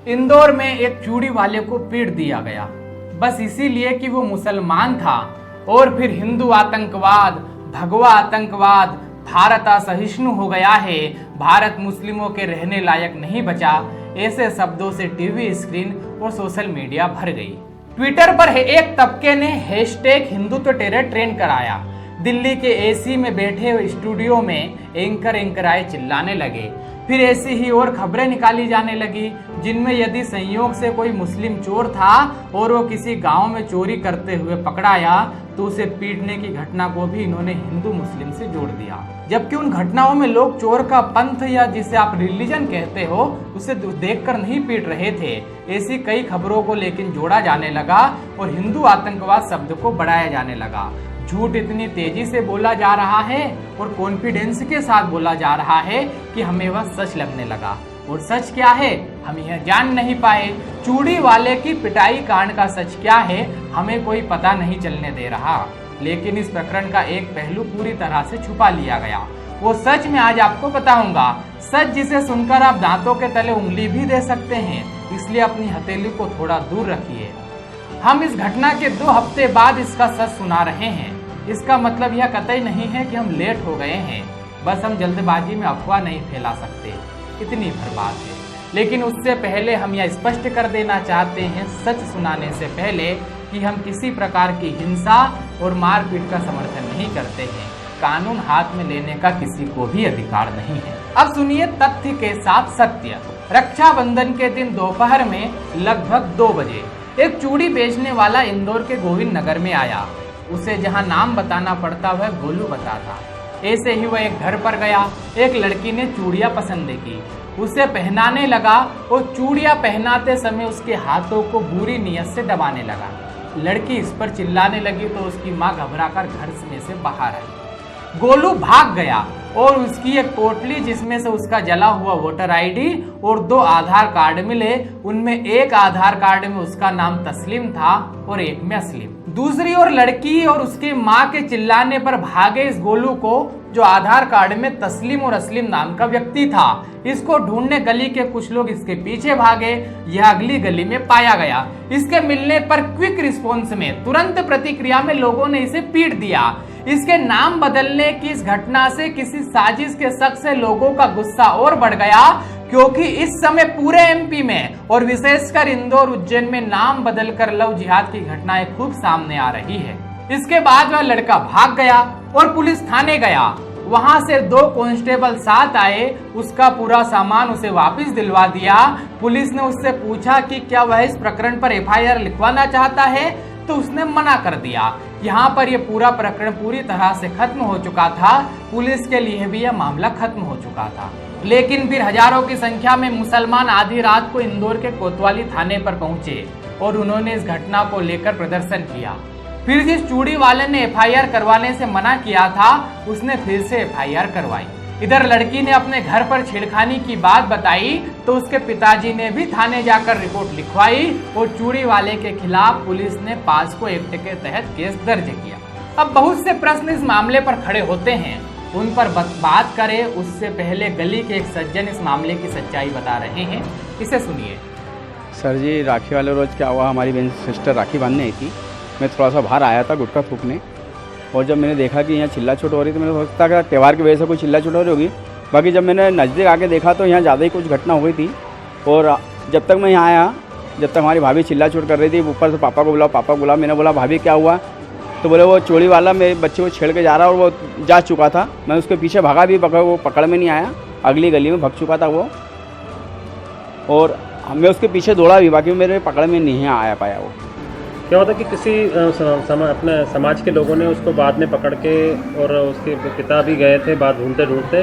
इंदौर में एक चूड़ी वाले को पीट दिया गया, बस इसीलिए कि वो मुसलमान था। और फिर हिंदू आतंकवाद, भगवा आतंकवाद, भारत असहिष्णु हो गया है, भारत मुस्लिमों के रहने लायक नहीं बचा, ऐसे शब्दों से टीवी स्क्रीन और सोशल मीडिया भर गई। ट्विटर पर एक तबके ने हैशटैग हिंदुत्व टेरर ट्रेंड कराया। दिल्ली के एसी में बैठे स्टूडियो में एंकर आए चिल्लाने लगे। फिर ऐसी ही और खबरें निकाली जाने लगी, जिनमें यदि संयोग से कोई मुस्लिम चोर था और वो किसी गांव में चोरी करते हुए पकड़ाया तो उसे पीटने की घटना को भी इन्होंने हिंदू मुस्लिम से जोड़ दिया। जबकि उन घटनाओं में लोग चोर का पंथ या जिसे आप रिलीजन कहते हो उसे देखकर नहीं पीट रहे थे। ऐसी कई खबरों को लेकिन जोड़ा जाने लगा और हिंदू आतंकवाद शब्द को बढ़ाया जाने लगा। झूठ इतनी तेजी से बोला जा रहा है और कॉन्फिडेंस के साथ बोला जा रहा है कि हमें वह सच लगने लगा। और सच क्या है हम यह जान नहीं पाए। चूड़ी वाले की पिटाई कांड का सच क्या है हमें कोई पता नहीं चलने दे रहा, लेकिन इस प्रकरण का एक पहलू पूरी तरह से छुपा लिया गया। वो सच मैं आज आपको बताऊंगा, सच जिसे सुनकर आप दांतों के तले उंगली भी दे सकते हैं, इसलिए अपनी हथेली को थोड़ा दूर रखिए। हम इस घटना के 2 हफ्ते बाद इसका सच सुना रहे हैं। इसका मतलब यह कतई नहीं है कि हम लेट हो गए हैं, बस हम जल्दबाजी में अफवाह नहीं फैला सकते, इतनी भर बात है। लेकिन उससे पहले हम यह स्पष्ट कर देना चाहते हैं, सच सुनाने से पहले, कि हम किसी प्रकार की हिंसा और मारपीट का समर्थन नहीं करते हैं। कानून हाथ में लेने का किसी को भी अधिकार नहीं है। अब सुनिए तथ्य के साथ सत्य। रक्षाबंधन के दिन दोपहर में लगभग 2 बजे एक चूड़ी बेचने वाला इंदौर के गोविंद नगर में आया। उसे जहां नाम बताना पड़ता वह गोलू बताता। ऐसे ही वह एक घर पर गया। एक लड़की ने चूड़ियां पसंद की, उसे पहनाने लगा और चूड़ियां पहनाते समय उसके हाथों को बुरी नीयत से दबाने लगा। लड़की इस पर चिल्लाने लगी तो उसकी मां घबराकर घर में से बाहर आई। गोलू भाग गया और उसकी एक पोटली जिसमें से उसका जला हुआ वोटर आईडी और 2 आधार कार्ड मिले। उनमें एक आधार कार्ड में उसका नाम तस्लीम था और एक में असलीम। दूसरी ओर लड़की और उसकी मां के चिल्लाने पर भागे इस गोलू को, जो आधार कार्ड में तस्लीम और असलीम नाम का व्यक्ति था। इसको ढूंढने गली के कुछ लोग इसके पीछे भागे। यह अगली गली में पाया गया। इसके मिलने पर क्विक रिस्पॉन्स में, तुरंत प्रतिक्रिया में लोगों ने इसे पीट दिया। इसके नाम बदलने की इस घटना से किसी साजिश के शक से लोगों का गुस्सा और बढ़ गया, क्योंकि इस समय पूरे एमपी में और विशेषकर इंदौर उज्जैन में नाम बदलकर लव जिहाद की घटनाएं खूब सामने आ रही है। इसके बाद वह लड़का भाग गया और पुलिस थाने गया। वहां से 2 कांस्टेबल साथ आए, उसका पूरा सामान उसे वापस दिलवा दिया। पुलिस ने उससे पूछा कि क्या वह इस प्रकरण पर एफआईआर लिखवाना चाहता है, तो उसने मना कर दिया। यहाँ पर यह पूरा प्रकरण पूरी तरह से खत्म हो चुका था। पुलिस के लिए भी यह मामला खत्म हो चुका था। लेकिन फिर हजारों की संख्या में मुसलमान आधी रात को इंदौर के कोतवाली थाने पर पहुंचे और उन्होंने इस घटना को लेकर प्रदर्शन किया। फिर जिस चूड़ी वाले ने एफआईआर करवाने से मना किया था, उसने फिर से एफआईआर करवाई। इधर लड़की ने अपने घर पर छेड़खानी की बात बताई तो उसके पिताजी ने भी थाने जाकर रिपोर्ट लिखवाई और चूड़ी वाले के खिलाफ पुलिस ने पास्को एक्ट के तहत केस दर्ज किया। अब बहुत से प्रश्न इस मामले पर खड़े होते हैं, उन पर बात करें उससे पहले गली के एक सज्जन इस मामले की सच्चाई बता रहे हैं, इसे सुनिए। सर जी, राखी वाले रोज़ क्या हुआ, हमारी बहन सिस्टर राखी बांधने आई थी। मैं थोड़ा सा बाहर आया था गुटखा फूकने, और जब मैंने देखा कि यहाँ चिल्ला चोट हो रही थी, मैंने सोचा कि त्यौहार की वजह से कोई चिल्ला चोट हो रही होगी। बाकी जब मैंने नज़दीक आके देखा तो यहाँ ज़्यादा ही कुछ घटना हो गई थी। और जब तक मैं यहाँ आया, जब तक हमारी भाभी चिल्ला चोट कर रही थी, ऊपर से पापा को बुलाओ, पापा को बुलाओ। मैंने बोला भाभी क्या हुआ, तो बोले वो चोरी वाला मेरे बच्चे को छेड़ के जा रहा और वो जा चुका था। मैं उसके पीछे भागा भी, वो पकड़ में नहीं आया, अगली गली में भाग चुका था वो, और मैं उसके पीछे दौड़ा भी, बाकी मेरे पकड़ में नहीं आया पाया वो। क्या होता कि किसी अपने समाज के लोगों ने उसको बाद में पकड़ के, और उसके पिता भी गए थे बाद ढूंढते ढूंढते,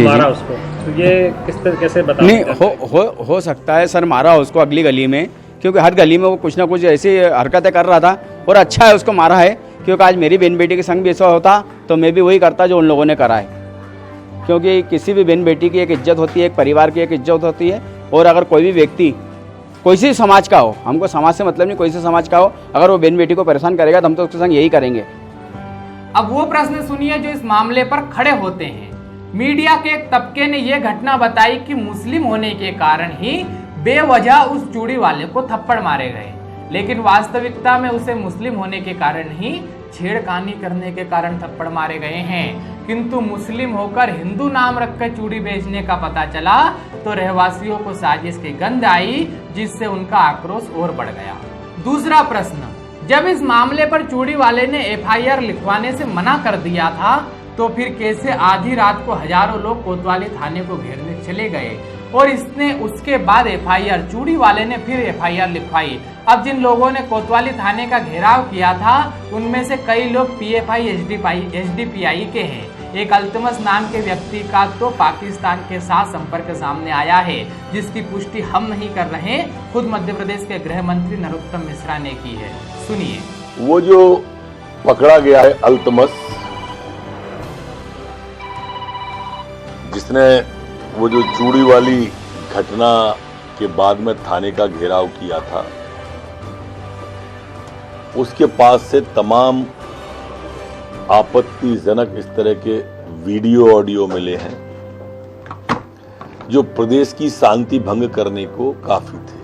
मारा उसको। तो ये किस तरह कैसे बता नहीं हो सकता है सर, मारा उसको अगली गली में, क्योंकि हर गली में वो कुछ ना कुछ ऐसी हरकतें कर रहा था। और अच्छा है उसको मारा है, क्योंकि आज मेरी बहन बेटी के संग भी ऐसा होता तो मैं भी वही करता जो उन लोगों ने करा है। क्योंकि किसी भी बहन बेटी की एक इज्जत होती है, एक परिवार की एक इज्जत होती है। और अगर कोई भी व्यक्ति कोई सी समाज का हो, हमको समाज से मतलब नहीं, कोई सी समाज का हो, अगर वो बहन बेटी को परेशान करेगा तो हम तो उसके संग यही करेंगे। अब वो प्रश्न सुनिए जो इस मामले पर खड़े होते हैं। मीडिया के एक तबके ने यह घटना बताई कि मुस्लिम होने के कारण ही बेवजह उस चूड़ी वाले को थप्पड़ मारे गए, लेकिन वास्तविकता में उसे मुस्लिम होने के कारण ही छेड़खानी करने के कारण थप्पड़ मारे गए हैं। किंतु मुस्लिम होकर हिंदू नाम रखकर चूड़ी बेचने का पता चला तो रहवासियों को साजिश की गंध आई, जिससे उनका आक्रोश और बढ़ गया। दूसरा प्रश्न, जब इस मामले पर चूड़ी वाले ने एफआईआर लिखवाने से मना कर दिया था तो फिर कैसे आधी रात को हजारों लोग कोतवाली थाने को घेरने चले गए और इसने उसके बाद एफआईआर, चूड़ी वाले ने फिर एफआईआर लिखवाई। अब जिन लोगों ने कोतवाली थाने का घेराव किया था उनमें से कई लोग पीएफआई एसडीपीआई के हैं। एक अल्तमस नाम के व्यक्ति का तो पाकिस्तान के साथ संपर्क सामने आया है, जिसकी पुष्टि हम नहीं कर रहे, खुद मध्य प्रदेश के गृह मंत्री नरोत्तम मिश्रा ने की है। सुनिए। वो जो पकड़ा गया है अल्तमस, जिसने वो जो चूड़ी वाली घटना के बाद में थाने का घेराव किया था, उसके पास से तमाम आपत्तिजनक इस तरह के वीडियो ऑडियो मिले हैं जो प्रदेश की शांति भंग करने को काफी थे,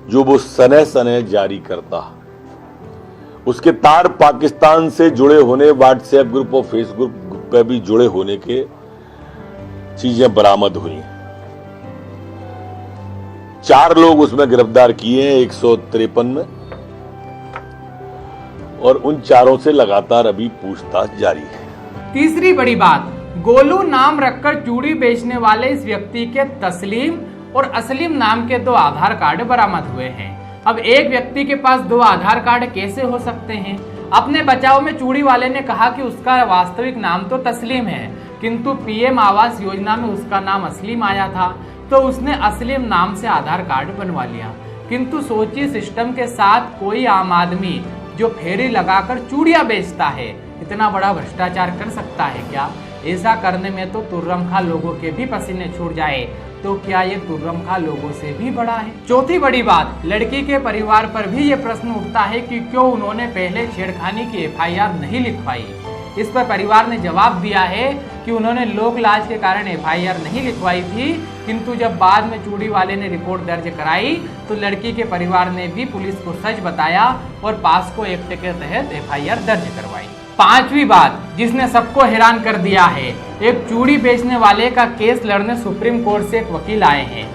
जो वो सने सने जारी करता। उसके तार पाकिस्तान से जुड़े होने, व्हाट्सएप ग्रुप और फेसबुक ग्रुप पे भी जुड़े होने के चीजें बरामद हुई हैं। 4 लोग उसमें गिरफ्तार किए हैं 153 में, और उन 4 से लगातार अभी पूछताछ जारी है। तीसरी बड़ी बात, गोलू नाम रखकर चूड़ी बेचने वाले इस व्यक्ति के तस्लीम और असलीम नाम के 2 आधार कार्ड बरामद हुए हैं। अब एक व्यक्ति के पास 2 आधार कार्ड कैसे हो सकते हैं? अपने बचाव में चूड़ी वाले ने कहा कि उसका वास्तविक नाम तो तस्लीम है, किंतु पीएम आवास योजना में उसका नाम असलीम आया था, तो उसने असलीम नाम से आधार कार्ड बनवा लिया। किंतु सोचिए, सिस्टम के साथ कोई आम आदमी जो फेरी लगाकर चूड़ियां बेचता है, इतना बड़ा भ्रष्टाचार कर सकता है क्या? ऐसा करने में तो तुर्रम खां लोगों के भी पसीने छूट जाए, तो क्या ये तुर्रम खां लोगों से भी बड़ा है? चौथी बड़ी बात, लड़की के परिवार पर भी ये प्रश्न उठता है कि क्यों उन्होंने पहले छेड़खानी की एफआईआर नहीं लिखवाई। इस पर परिवार ने जवाब दिया है कि उन्होंने लोक लाज के कारण एफआईआर नहीं लिखवाई थी, किंतु जब बाद में चूड़ी वाले ने रिपोर्ट दर्ज कराई तो लड़की के परिवार ने भी पुलिस को सच बताया और पास्को एक्ट के तहत एफआईआर दर्ज करवाई। पांचवी बात, जिसने सबको हैरान कर दिया है, एक चूड़ी बेचने वाले का केस लड़ने सुप्रीम कोर्ट से एक वकील आए हैं।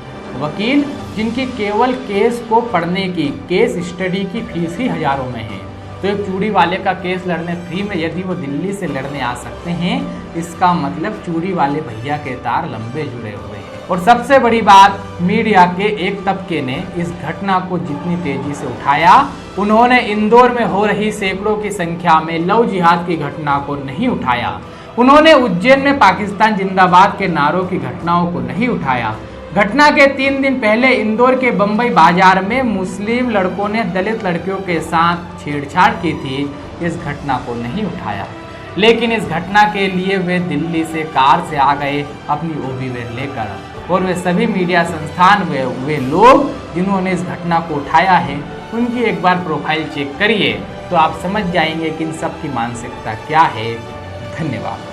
वकील जिनकी केवल केस को पढ़ने की, केस स्टडी की फीस ही हजारों में है, तो एक चूड़ी वाले का केस लड़ने फ्री में यदि वो दिल्ली से लड़ने आ सकते हैं, इसका मतलब चूड़ी वाले भैया के तार लंबे जुड़े हुए हैं। और सबसे बड़ी बात, मीडिया के एक तबके ने इस घटना को जितनी तेजी से उठाया, उन्होंने इंदौर में हो रही सैकड़ों की संख्या में लव जिहाद की घटना को नहीं उठाया। उन्होंने उज्जैन में पाकिस्तान जिंदाबाद के नारों की घटनाओं को नहीं उठाया। घटना के 3 दिन पहले इंदौर के बम्बई बाजार में मुस्लिम लड़कों ने दलित लड़कियों के साथ छेड़छाड़ की थी, इस घटना को नहीं उठाया। लेकिन इस घटना के लिए वे दिल्ली से कार से आ गए अपनी ओबीवेयर लेकर, और वे सभी मीडिया संस्थान वे लोग जिन्होंने इस घटना को उठाया है, उनकी एक बार प्रोफाइल चेक करिए तो आप समझ जाएंगे कि इन सब की मानसिकता क्या है। धन्यवाद।